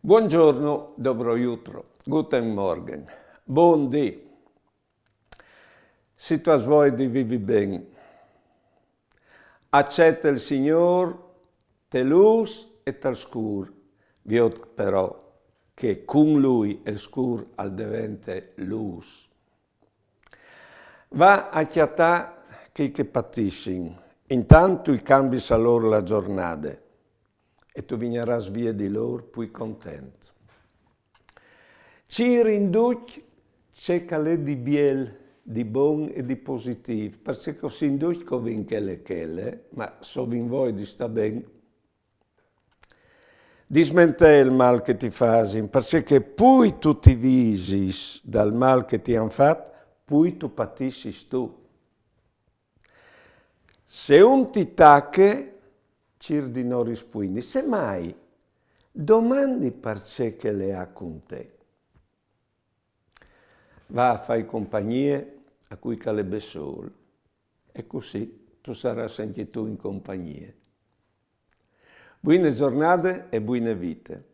Buongiorno, dobro jutro, guten Morgen, buon dì. Se tu vuoi di vivi ben, accetta il Signor, te luz e te scur, viot però che con Lui il scur al divente luz. Va a chiatà che patissin, intanto i cambi sa loro la giornata, e tu vigneras via di loro poi contento. Ci rinduc c'è calè di biel, di buon e di positivo, perché così induc covin chele, ma so vin voi di sta ben. Dismente il mal che ti fasin, perché poi tu ti visis dal mal che ti han fatto, poi tu patissis tu. Se un ti tacche, cir di non rispondi, semmai domandi perché che le ha con te. Va a fare compagnie a cui calebbe solo e così tu sarai anche tu in compagnia. Buone giornate e buone vite.